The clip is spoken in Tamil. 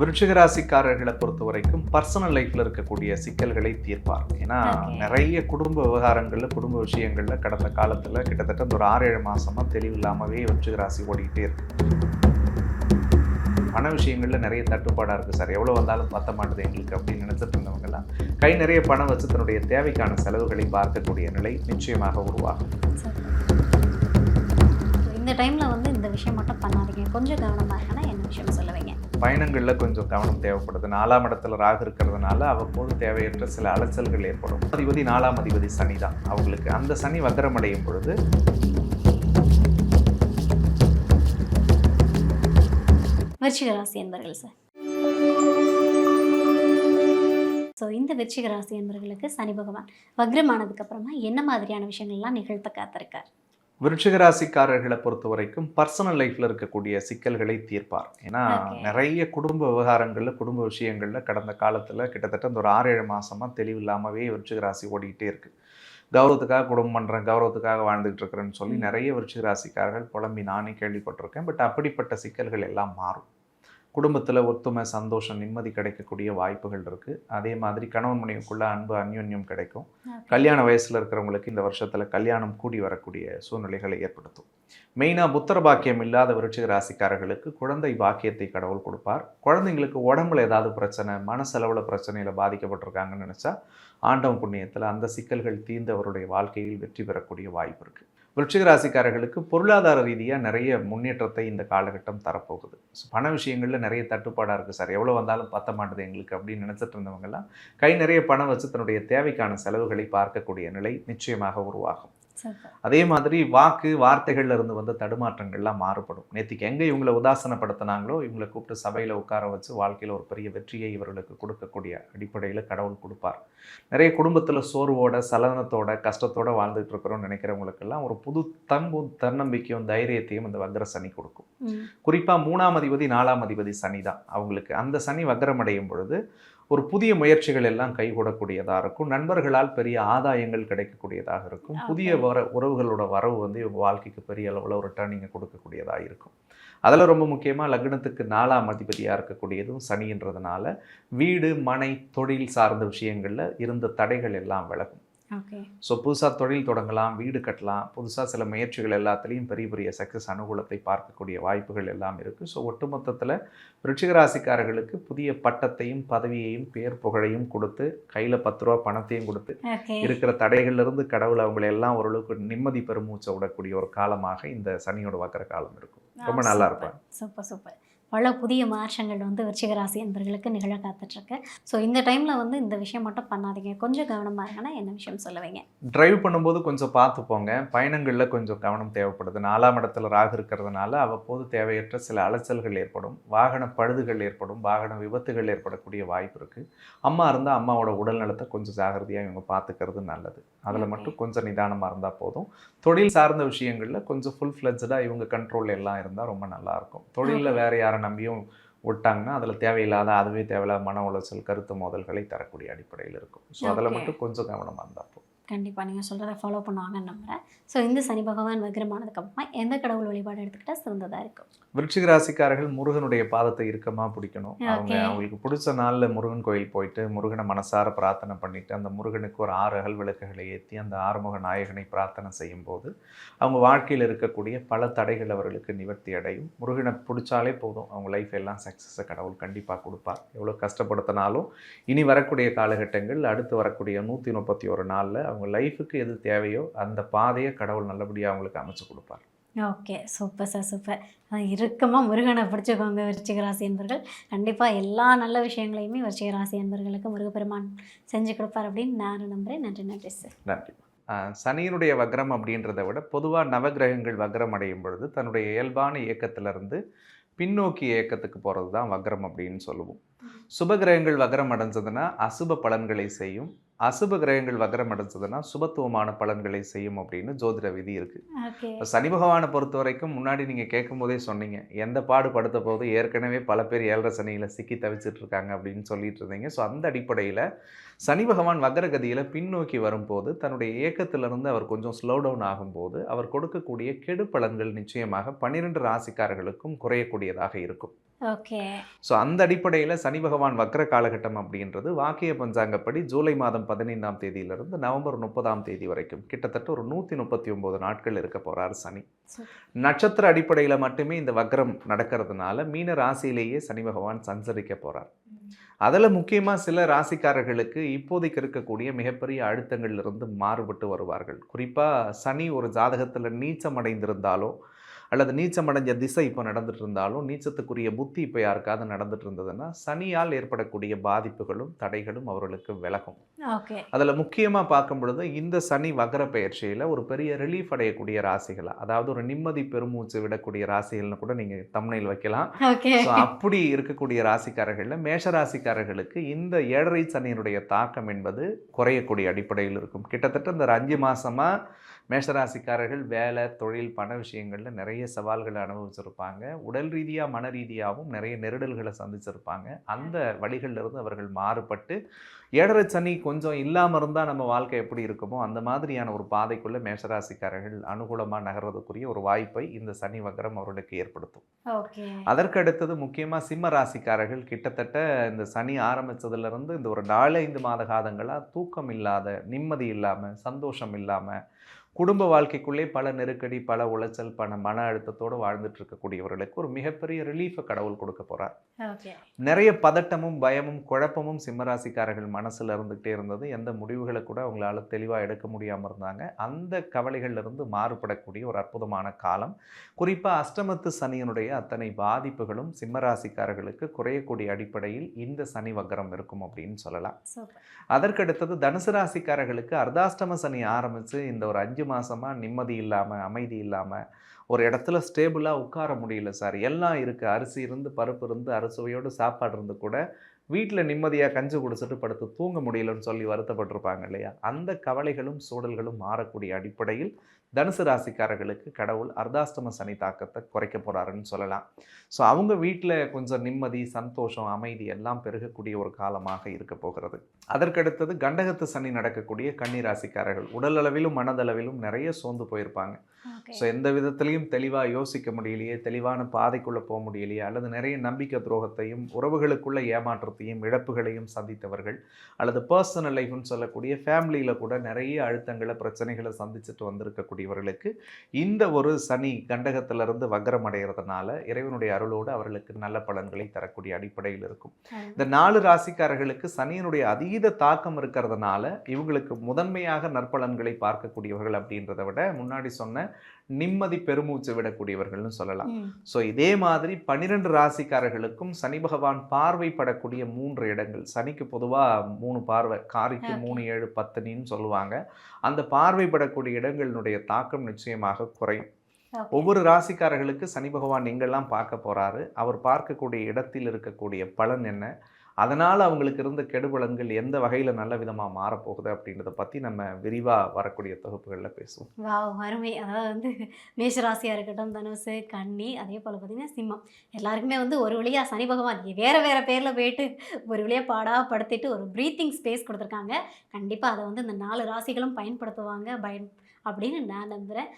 விருச்சிக ராசிக்காரர்களை பொறுத்த வரைக்கும் பர்சனல் லைஃப்ல இருக்கக்கூடிய சிக்கல்களை தீர்ப்பார். ஏன்னா நிறைய குடும்ப விவகாரங்கள்ல குடும்ப விஷயங்கள்ல கடந்த காலத்துல கிட்டத்தட்ட ஒரு 6-7 மாசமா தெளிவு இல்லாமவே விருச்சிக ராசி ஓடிக்கிட்டே இருக்கு. பண விஷயங்கள்ல நிறைய தட்டுப்பாடா இருக்கு சார், எவ்வளவு வந்தாலும் பத்த மாட்டுது எங்களுக்கு அப்படின்னு நினைச்சிட்டு இருந்தவங்க எல்லாம் கை நிறைய பணம் வச்சு தன்னுடைய தேவைக்கான செலவுகளை பார்க்கக்கூடிய நிலை நிச்சயமாக உருவாகும். இந்த டைம்ல இந்த விஷயம் மட்டும் பண்ணாதீங்க, கொஞ்சம் கவனமா இருக்கனா என்ன விஷயம் சொல்லுவீங்க? பயணங்கள்ல கொஞ்சம் கவனம் தேவைப்படுது. 4ஆம் இடத்துல ராகு இருக்கிறதுனால அவ்வப்போது தேவையற்ற சில அலைச்சல்கள் ஏற்படும். அதிபதி 4ஆம் அதிபதி சனி தான் அவங்களுக்கு. அந்த சனி வக்ரமடையும் பொழுது விருச்சிக ராசி என்பர்கள் சார், ஸோ இந்த விருச்சிக ராசி என்பர்களுக்கு சனி பகவான் வக்ரமானதுக்கு அப்புறமா என்ன மாதிரியான விஷயங்கள்லாம் நிகழ்த்த காத்திருக்கார்? விருச்சிக ராசிக்காரர்களை பொறுத்த வரைக்கும் பர்சனல் லைஃப்ல இருக்கக்கூடிய சிக்கல்களை தீர்ப்பார். ஏன்னா நிறைய குடும்ப விவகாரங்கள்ல குடும்ப விஷயங்கள்ல கடந்த காலத்துல கிட்டத்தட்ட ஒரு 6-7 மாசமா தெளிவு இல்லாமவே விருச்சிக ராசி ஓடிக்கிட்டே இருக்கு. கௌரவத்துக்காக குடும்பம் பண்றேன், கௌரவத்துக்காக வாழ்ந்துட்டு இருக்கிறேன்னு சொல்லி நிறைய விருச்சிக ராசிக்காரர்கள் புலம்பி நானே கேள்விப்பட்டிருக்கேன். பட் அப்படிப்பட்ட சிக்கல்கள் எல்லாம் மாறும். குடும்பத்தில் ஒத்துமை, சந்தோஷம், நிம்மதி கிடைக்கக்கூடிய வாய்ப்புகள் இருக்குது. அதே மாதிரி கணவன் மனைவிக்குள்ள அன்பு, அந்யோன்யம் கிடைக்கும். கல்யாண வயசில் இருக்கிறவங்களுக்கு இந்த வருஷத்தில் கல்யாணம் கூடி வரக்கூடிய சூழ்நிலைகளை ஏற்படுத்தும். மெயினாக புத்திர பாக்கியம் இல்லாத விருச்சிக ராசிக்காரர்களுக்கு குழந்தை பாக்கியத்தை கடவுள் கொடுப்பார். குழந்தைங்களுக்கு உடம்புல ஏதாவது பிரச்சனை, மனசளவில் பிரச்சனையில் பாதிக்கப்பட்டிருக்காங்கன்னு நினச்சா ஆண்டவன் புண்ணியத்தில் அந்த சிக்கல்கள் தீர்ந்து அவருடைய வாழ்க்கையில் வெற்றி பெறக்கூடிய வாய்ப்பு இருக்குது. விருச்சிக ராசிக்காரர்களுக்கு பொருளாதார ரீதியாக நிறைய முன்னேற்றத்தை இந்த காலகட்டம் தரப்போகுது. பண விஷயங்களில் நிறைய தட்டுப்பாடாக இருக்குது சார், எவ்வளோ வந்தாலும் பத்த மாட்டுது எங்களுக்கு அப்படின்னு நினச்சிட்டு இருந்தவங்கெல்லாம் கை நிறைய பணம் வச்சு தன்னுடைய தேவைக்கான செலவுகளை பார்க்கக்கூடிய நிலை நிச்சயமாக உருவாகும். அதே மாதிரி வார்த்தைகள்ல இருந்து வந்த தடுமாற்றங்கள்லாம் மாறுபடும். நேற்றுக்கு எங்கே இவங்களை உதாசனப்படுத்தினாங்களோ இவங்களை கூப்பிட்டு சபையில் உட்கார வச்சு வாழ்க்கையில் ஒரு பெரிய வெற்றியை இவர்களுக்கு கொடுக்கக்கூடிய அடிப்படையில் கடவுள் கொடுப்பார். நிறைய குடும்பத்தில் சோர்வோட, சலனத்தோட, கஷ்டத்தோட வாழ்ந்துட்டு இருக்கிறோம்னு நினைக்கிறவங்களுக்கெல்லாம் ஒரு புது தன்னம்பிக்கையும் தைரியத்தையும் இந்த வக்ர சனி கொடுக்கும். குறிப்பாக 3ஆம் அதிபதி 4ஆம் அதிபதி சனி தான் அவங்களுக்கு. அந்த சனி வக்ரமடையும் பொழுது ஒரு புதிய முயற்சிகள் எல்லாம் கைகூடக்கூடியதாக இருக்கும். நண்பர்களால் பெரிய ஆதாயங்கள் கிடைக்கக்கூடியதாக இருக்கும். புதிய உறவுகளோட வரவு இவங்க வாழ்க்கைக்கு பெரிய அளவில் ஒரு டர்னிங்கை கொடுக்கக்கூடியதாக இருக்கும். அதில் ரொம்ப முக்கியமாக லக்னத்துக்கு 4ஆம் அதிபதியாக இருக்கக்கூடியதும் சனின்றதுனால வீடு, மனை, தொழில் சார்ந்த விஷயங்களில் இருந்த தடைகள் எல்லாம் விலகும். ஸோ புதுசாக தொழில் தொடங்கலாம், வீடு கட்டலாம், புதுசாக சில முயற்சிகள் எல்லாத்துலேயும் பெரிய பெரிய சக்ஸஸ் அனுகூலத்தை பார்க்கக்கூடிய வாய்ப்புகள் எல்லாம் இருக்குது. ஸோ ஒட்டுமொத்தத்தில் விருச்சிக ராசிக்காரர்களுக்கு புதிய பட்டத்தையும் பதவியையும் பேர் புகழையும் கொடுத்து கையில் 10 ரூபா பணத்தையும் கொடுத்து இருக்கிற தடைகள்லேருந்து கடவுள் அவங்களை எல்லாம் ஓரளவுக்கு நிம்மதி பெருமூச்சை விடக்கூடிய ஒரு காலமாக இந்த சனியோட வக்கர காலம் இருக்கும். ரொம்ப நல்லா இருப்பாங்க. Super super. பல புதிய மாற்றங்கள் விருச்சிக ராசி என்பர்களுக்கு நிகழ காத்துட்ருக்கு. ஸோ இந்த டைமில் இந்த விஷயம் மட்டும் பண்ணாதீங்க, கொஞ்சம் கவனமாக இருக்கனா என்ன விஷயம் சொல்லுவீங்க? டிரைவ் பண்ணும்போது கொஞ்சம் பார்த்து போங்க. பயணங்களில் கொஞ்சம் கவனம் தேவைப்படுது. 4ஆம் இடத்துல ராகு இருக்கிறதுனால அவ்வப்போது தேவையற்ற சில அலைச்சல்கள் ஏற்படும். வாகன பழுதுகள் ஏற்படும். வாகன விபத்துகள் ஏற்படக்கூடிய வாய்ப்பு இருக்குது. அம்மா இருந்தால் அம்மாவோட உடல் நலத்தை கொஞ்சம் ஜாகிரதையாக இவங்க பார்த்துக்கிறது நல்லது. அதில் மட்டும் கொஞ்சம் நிதானமாக இருந்தால் போதும். தொழில் சார்ந்த விஷயங்களில் கொஞ்சம் ஃபுல் ஃப்ளெட்ஜாக இவங்க கண்ட்ரோலில் எல்லாம் இருந்தால் ரொம்ப நல்லாயிருக்கும். தொழிலில் வேறு யாரை நம்பியும் விட்டாங்கன்னா அதில் தேவையில்லாத, அதுவே தேவையில்லாத மன உளைச்சல், கருத்து மோதல்களை தரக்கூடிய அடிப்படையில் இருக்கும். ஸோ அதில் மட்டும் கொஞ்சம் கவனமாக இருந்தால் போதும். கண்டிப்பாக நீங்கள் சொல்கிறத ஃபாலோ பண்ணுவாங்கன்னு நம்புகிறேன். ஸோ இந்த சனி பகவான் வக்ரமானதுக்கப்புறமா எந்த கடவுள் வழிபாடு எடுத்துக்கிட்டால் சிறந்ததாக இருக்கும்? விருச்சிக ராசிக்காரர்கள் முருகனுடைய பாதத்தை இறுக்கமாக பிடிக்கணும். அவங்களுக்கு பிடிச்ச நாளில் முருகன் கோயில் போயிட்டு முருகனை மனசார பிரார்த்தனை பண்ணிவிட்டு அந்த முருகனுக்கு ஒரு 6 அகல் விளக்குகளை ஏற்றி அந்த ஆறுமுக நாயகனை பிரார்த்தனை செய்யும்போது அவங்க வாழ்க்கையில் இருக்கக்கூடிய பல தடைகள் அவர்களுக்கு நிவர்த்தி அடையும். முருகனை பிடிச்சாலே போதும், அவங்க லைஃப் எல்லாம் சக்ஸஸை கடவுள் கண்டிப்பாக கொடுப்பார். எவ்வளோ கஷ்டப்படுத்தினாலும் இனி வரக்கூடிய காலகட்டங்கள், அடுத்து வரக்கூடிய 131 நாளில் அவங்க லைஃபுக்கு எது தேவையோ அந்த பாதையை கடவுள் நல்லபடியாக அவங்களுக்கு அமைச்சு கொடுப்பார். Okay, super sir, super. இறுக்கமாக முருகனை பிடிச்சிக்கோங்க விருச்சிக ராசி என்பர்கள். கண்டிப்பாக எல்லா நல்ல விஷயங்களையுமே விருச்சிக ராசி என்பர்களுக்கு முருகப்பெருமான் செஞ்சு கொடுப்பார் அப்படின்னு நான் நம்புகிறேன். நன்றி சார். நன்றி. சனியினுடைய வக்ரம் அப்படின்றத விட பொதுவாக நவகிரகங்கள் வக்ரம் அடையும் பொழுது தன்னுடைய இயல்பான இயக்கத்திலிருந்து பின்னோக்கி இயக்கத்துக்கு போகிறது தான் வக்ரம் அப்படின்னு சொல்லுவோம். சுபகிரகங்கள் வக்ரம் அடைஞ்சதுன்னா அசுப பலன்களை செய்யும், அசுப கிரகங்கள் வக்ரம் அடைஞ்சதுன்னா சுபத்துவமான பலன்களை செய்யும் அப்படின்னு ஜோதிட விதி இருக்குது. சனி பகவானை பொறுத்த வரைக்கும் முன்னாடி நீங்கள் கேட்கும் போதே சொன்னீங்க, எந்த பாடு படுத்த போது ஏற்கனவே பல பேர் 7.5 சனியில் சிக்கி தவிச்சிட்டு இருக்காங்க அப்படின்னு சொல்லிட்டு இருந்தீங்க. ஸோ அந்த அடிப்படையில் சனி பகவான் வக்ரகதியில் பின்னோக்கி வரும்போது தன்னுடைய இயக்கத்திலிருந்து அவர் கொஞ்சம் ஸ்லோ டவுன் ஆகும்போது அவர் கொடுக்கக்கூடிய கெடு பலன்கள் நிச்சயமாக 12 ராசிக்காரர்களுக்கும் குறையக்கூடியதாக இருக்கும். ஓகே. ஸோ அந்த அடிப்படையில் சனி பகவான் வக்ர காலகட்டம் அப்படின்றது வாக்கிய பஞ்சாங்கப்படி ஜூலை மாதம் 15ஆம் தேதியிலிருந்து நவம்பர் 30ஆம் தேதி வரைக்கும் கிட்டத்தட்ட ஒரு 139 நாட்கள் இருக்க போகிறார் சனி. நட்சத்திர அடிப்படையில் மட்டுமே இந்த வக்ரம் நடக்கிறதுனால மீன ராசியிலேயே சனி பகவான் சஞ்சரிக்க போகிறார். அதில் முக்கியமாக சில ராசிக்காரர்களுக்கு இப்போதைக்கு இருக்கக்கூடிய மிகப்பெரிய அழுத்தங்கள்லிருந்து மாறுபட்டு வருவார்கள். குறிப்பாக சனி ஒரு ஜாதகத்தில் நீச்சம் அடைந்திருந்தாலோ அல்லது நீச்சமடைஞ்ச திசை இப்போ நடந்துட்டு இருந்தாலும் நீச்சத்துக்குரிய புத்தி இப்போ யாருக்காவது நடந்துட்டு இருந்ததுன்னா சனியால் ஏற்படக்கூடிய பாதிப்புகளும் தடைகளும் அவர்களுக்கு விலகும். அதில் முக்கியமாக பார்க்கும் பொழுது இந்த சனி வக்ர பெயர்ச்சியில் ஒரு பெரிய ரிலீஃப் அடையக்கூடிய ராசிகள், அதாவது ஒரு நிம்மதி பெருமூச்சு விடக்கூடிய ராசிகள்னு கூட நீங்கள் தம்ப்நெயில் வைக்கலாம். ஸோ அப்படி இருக்கக்கூடிய ராசிக்காரர்களில் மேஷ ராசிக்காரர்களுக்கு இந்த 7.5 சனியினுடைய தாக்கம் என்பது குறையக்கூடிய அடிப்படையில் இருக்கும். கிட்டத்தட்ட இந்த 5 மாதமாக மேஷராசிக்காரர்கள் வேலை, தொழில், பண விஷயங்களில் நிறைய சவால்களை அனுபவிச்சிருப்பாங்க. உடல் ரீதியாக மன ரீதியாகவும் நிறைய நெருடல்களை சந்திச்சிருப்பாங்க. அந்த வழிகளிலிருந்து அவர்கள் மாறுபட்டு 7.5 சனி கொஞ்சம் இல்லாமல் இருந்தால் நம்ம வாழ்க்கை எப்படி இருக்குமோ அந்த மாதிரியான ஒரு பாதைக்குள்ளே மேஷராசிக்காரர்கள் அனுகூலமாக நகர்றதுக்குரிய ஒரு வாய்ப்பை இந்த சனி வக்ரம் அவர்களுக்கு ஏற்படுத்தும். அதற்கு அடுத்தது முக்கியமாக சிம்ம ராசிக்காரர்கள் கிட்டத்தட்ட இந்த சனி ஆரம்பித்ததுலேருந்து இந்த ஒரு 4-5 மாத காலங்களாக தூக்கம் இல்லாத, நிம்மதி இல்லாமல், சந்தோஷம் இல்லாமல், குடும்ப வாழ்க்கைக்குள்ளே பல நெருக்கடி, பல உளைச்சல், மன அழுத்தத்தோடு வாழ்ந்துட்டு இருக்கக்கூடியவர்களுக்கு ஒரு மிகப்பெரிய ரிலீஃபை கடவுள் கொடுக்க போகிறார். நிறைய பதட்டமும் பயமும் குழப்பமும் சிம்மராசிக்காரர்கள் மனசில் இருந்துகிட்டே இருந்தது. எந்த முடிவுகளை கூட அவங்களால தெளிவாக எடுக்க முடியாமல் இருந்தாங்க. அந்த கவலைகளிலிருந்து மாறுபடக்கூடிய ஒரு அற்புதமான காலம். குறிப்பாக அஷ்டமத்து சனியினுடைய அத்தனை பாதிப்புகளும் சிம்மராசிக்காரர்களுக்கு குறையக்கூடிய அடிப்படையில் இந்த சனி வக்ரம் இருக்கும் அப்படின்னு சொல்லலாம். அதற்கடுத்தது தனுசு ராசிக்காரர்களுக்கு அர்த்தாஷ்டம சனி ஆரம்பித்து இந்த ஒரு 5 மாதமாக நிம்மதி இல்லாமல், அமைதி இல்லாமல், ஒரு இடத்துல ஸ்டேபிளாக உட்கார முடியல சார், எல்லாம் இருக்குது, அரிசி இருந்து, பருப்பு இருந்து, அறுசுவையோடு சாப்பாடு இருந்து கூட வீட்டில் நிம்மதியாக கஞ்சி குடிச்சிட்டு படுத்து தூங்க முடியலன்னு சொல்லி வருத்தப்பட்டிருப்பாங்க இல்லையா? அந்த கவலைகளும் சூழல்களும் மாறக்கூடிய அடிப்படையில் தனுசு ராசிக்காரர்களுக்கு கடவுள் அர்த்தாஷ்டம சனி தாக்கத்தை குறைக்க போகிறாருன்னு சொல்லலாம். ஸோ அவங்க வீட்டில் கொஞ்சம் நிம்மதி, சந்தோஷம், அமைதி எல்லாம் பெருகக்கூடிய ஒரு காலமாக இருக்க போகிறது. அதற்கடுத்தது கண்டகத்து சனி நடக்கக்கூடிய கன்னி ராசிக்காரர்கள் உடலளவிலும் மனதளவிலும் நிறைய சோர்ந்து போயிருப்பாங்க. ஸோ எந்த விதத்துலையும் தெளிவாக யோசிக்க முடியலையே, தெளிவான பாதைக்குள்ளே போக முடியலையே, அல்லது நிறைய நம்பிக்கை துரோகத்தையும் உறவுகளுக்குள்ள ஏமாற்றத்தையும் இழப்புகளையும் சந்தித்தவர்கள், அல்லது பர்சனல் லைஃப்னு சொல்லக்கூடிய ஃபேமிலியில் கூட நிறைய அழுத்தங்களை, பிரச்சனைகளை சந்திச்சுட்டு வந்திருக்கக்கூடியவர்களுக்கு இந்த ஒரு சனி கண்டகத்திலிருந்து வக்ரம் அடைகிறதுனால இறைவனுடைய அருளோடு அவர்களுக்கு நல்ல பலன்களை தரக்கூடிய அடிப்படையில் இருக்கும். இந்த 4 ராசிக்காரர்களுக்கு சனியினுடைய அதீத தாக்கம் இருக்கிறதுனால இவங்களுக்கு முதன்மையாக நற்பலன்களை பார்க்கக்கூடியவர்கள் அப்படின்றத விட முன்னாடி சொன்ன நிம்மதி பெருமூச்சு விடக்கூடியவர்கள்னு சொல்லலாம். ஸோ இதே மாதிரி 12 ராசிக்காரர்களுக்கும் சனி பகவான் பார்வைப்படக்கூடிய 3 இடங்கள். சனிக்கு பொதுவாக 3 பார்வை, காரிக்கு 3, 7, 10 சொல்லுவாங்க. அந்த பார்வைப்படக்கூடிய இடங்களினுடைய தாக்கம் நிச்சயமாக குறையும். ஒவ்வொரு ராசிக்காரர்களுக்கு சனி பகவான் எங்கெல்லாம் பார்க்க போறாரு, அவர் பார்க்கக்கூடிய இடத்தில் இருக்கக்கூடிய பலன் என்ன, அதனால் அவங்களுக்கு இருந்த கெடுபலன்கள் எந்த வகையில் நல்ல விதமாக மாறப்போகுது அப்படின்றத பற்றி நம்ம விரிவாக வரக்கூடிய தொகுப்புகளில் பேசுவோம். அருமை. அதாவது மேஷராசியாக இருக்கட்டும், தனுசு, கன்னி, அதே போல் பார்த்திங்கன்னா சிம்மம், எல்லாருக்குமே ஒரு வழியாக சனி பகவான் வேறு வேறு பேரில் போயிட்டு ஒரு வழியாக பாடாப்படுத்திட்டு ஒரு ப்ரீத்திங் ஸ்பேஸ் கொடுத்துருக்காங்க. கண்டிப்பாக அதை இந்த 4 ராசிகளும் பயன்படுத்துவாங்க அப்படின்னு நான் நம்புகிறேன்.